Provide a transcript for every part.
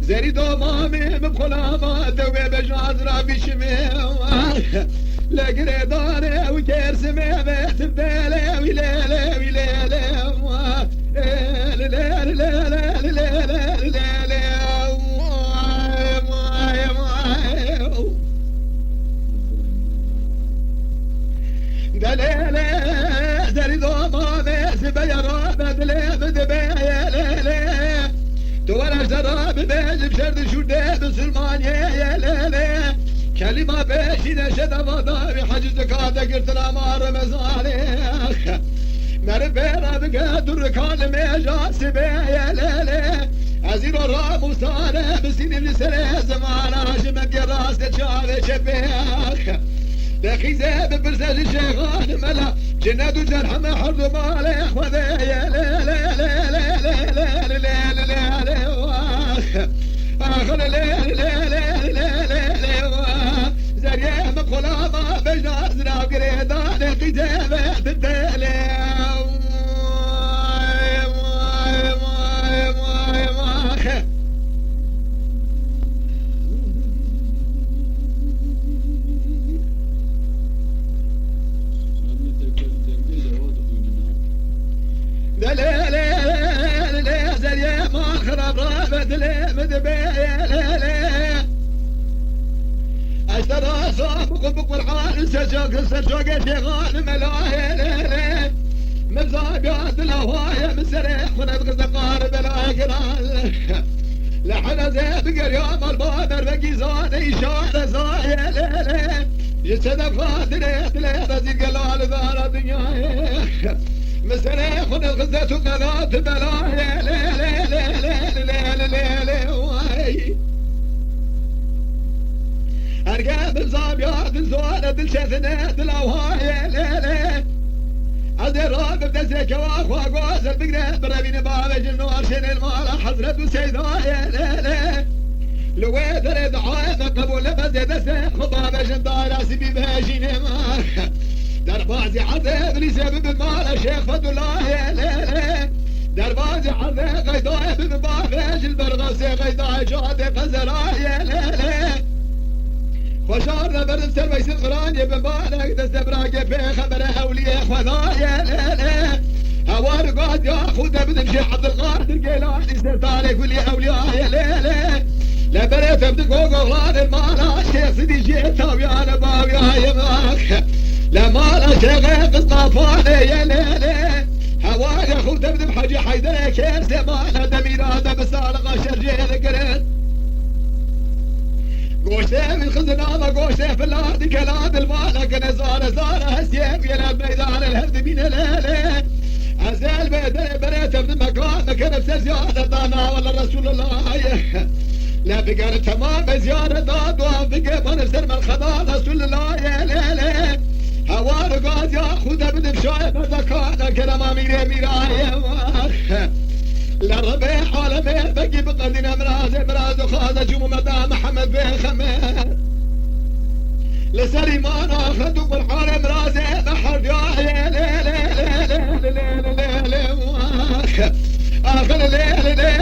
زري ضمامي بخلافات وبجاز ربي شمي لا قريداني وكرس ما بيت بدالي ويلالي ويلالي لا لا لا لا لا لا لا دليلي زري ضمامي سبيرا بدلي بدبايا ليلي دوار شراب بيج بشرد شوده بسلمان يا ليلي كلمة بيشي نشد وضابي حجز كادا قلت الامار مزالي مربينا بقدر كان ميجا سبي يا ليلي ازير الرام وصالي بسين السري زمان عجم براس تشافي شبيخ دخي زيب برسل الشيخان ملا جناد وجرح محرد مالي اخوذي يا ليلي ليلي ليلي ليلي ليلي اخر ليلي ليلي ليلي زريا مقلامة بجناز ناقري داني قجابة تدالي دليلي زريا ما خرب رابط لي مدبي ليلي اشترى صابق بقرعان سجوق شيغان ملاهي ليلي مزابيات الهواية مسريح ونبغز قارب الاقران لحنا زيب قريام البابر بقيزان إشارة زايا ليلي جسد فاتريت لي رزيق قلال ذار دنياي مسريح ونبغزت وقلات بلاهي ليلي ليلي ليلي ليلي واي أرقام الزابيات الزوانة الشثنات الأوهاية ليلي عدي الرابع بدزيك واخوة قوس البقرة برابين بابج النور شن المال حضرت وسيداية ليلي لويت ريد عايمة قبول بزيد السيخ وبابج الدار سبي بهاجين مار دربازي عذاب لي سبب المال الشيخ فضل الله يا ليلي دربازي عذاب غيضاي ببابج البرغسي غيضاي جادي قزراي يا ليلي وشارنا برد سرويس الغراني بمالك دستبراك في خبر هولي خذايا ليلي هوار قاد ياخذ بدمشي عبد القادر قيلاني سرطاني كل اولياء يا ليلي لا بريت بدك وغلان المال الشيخ سيدي جيتا ويانا باويا يا ماك لا مال الشيخ قصطفاني يا ليلي هوار ياخذ بدم حجي حيدر كيرسي مانا دميرادا بسالغ شرجيل قريت قوشته من خزنامة قوشته في الأرض كلاد المالك نزارة زارة هسيب يلا بميدان الهرد من الليلة عزال بريت ابن مكان مكان بسيارة دانا ولا رسول الله لا بقى تمام زيارة داد وفقه من سرم الخضار رسول الله يا ليلة هوار قاد ياخذ ابن بشايف ذكانا كلام أمير ميرايا للربيع عالمين بقي بقدنا مراز وخاذ جمو مدى محمد بن خمير لسليمان اخذ بالحال مرازي بحر جاي ليلي اخر ليلي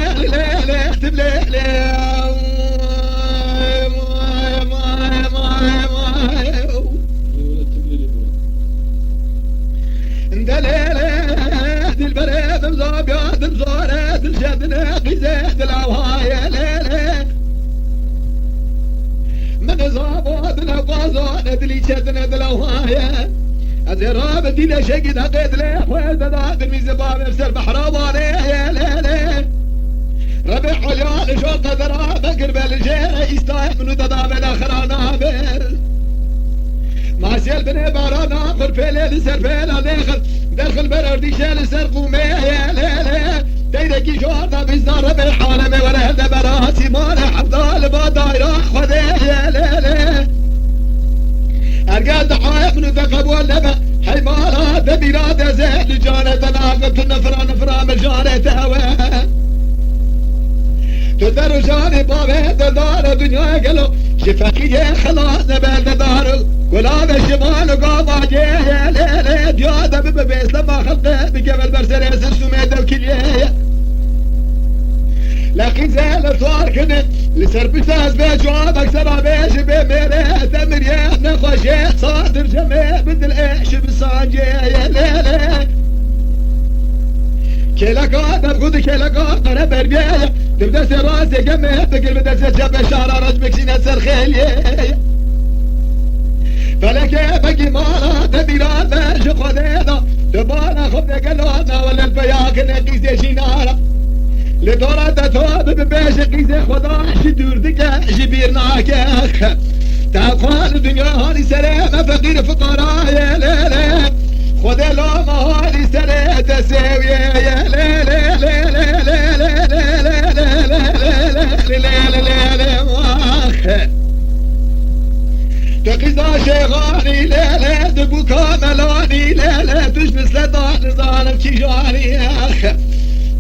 ليلي اكتب ليلي البريد مزابيات مزارات الجدنا قزيت العوايا ليلي من زابات القازان ادلي شدنا العوايا الزراب دينا شقد هقيت لي خويت ذات الميزباب بسر بحراباني يا ليلي ربيع حليان شوق ذراب قرب الجيرة يستايق منو تضاب الاخر نابر ما سيل بني بارانا خر في ليل سر في ليل داخل بردي شال سرقومي يا ليلي تيدكي شوارنا بيزار بالحالة ولا هذا براسي مالي حفظال بادايرا خذي يا ليلي ارقاد حايق من ثقب والنبا حيمانا دبيرات زهد جانة ناقب النفرة نفرة مجانة هوا تدر جاني بابه دار دنیا گلو شفاقی خلاص نبرد دارو گلاب شمال و قاما جیه لیلی دیاده ببیست ما خلقه بقبل برسر سومه و کلیه لكن زال صار كنت لسر بساس بجوابك سبع بيش بميري تمريه نخوشي صادر جميع بدل ايش بسانجي يا ليلي كيلكات بقود كيلكات انا بربيه تبدا سراسي قمي بقل بدا سجب شعر رجبك سينة سرخيلي فلك بقي مالا تبيران باش خذينا تبانا خذنا قلونا ولا الفياك نقيس يشينانا لدورة تثوب ببيش قيزة خدا شدور دقا جبيرناك تابخان الدنيا هاني سلامة فقير فقراء يا ليلي خدا لوما هاني سلامة تساوي يا ليلي تقيزا شيغاني ليلي دبو كاملاني ليلي تجلس لطان ظالم شجاني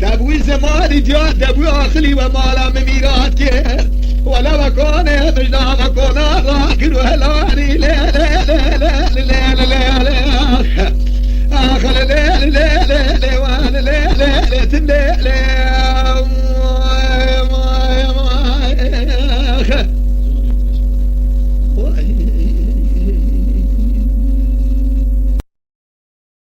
دبوی زمانی دیا دبوی آخلی و مالا ممیرات که ولا وکانه مجنا وکانا راکر و هلانی لی لی لی لی لی لی لی آخر لی لی لی لی لی لی لی لی لی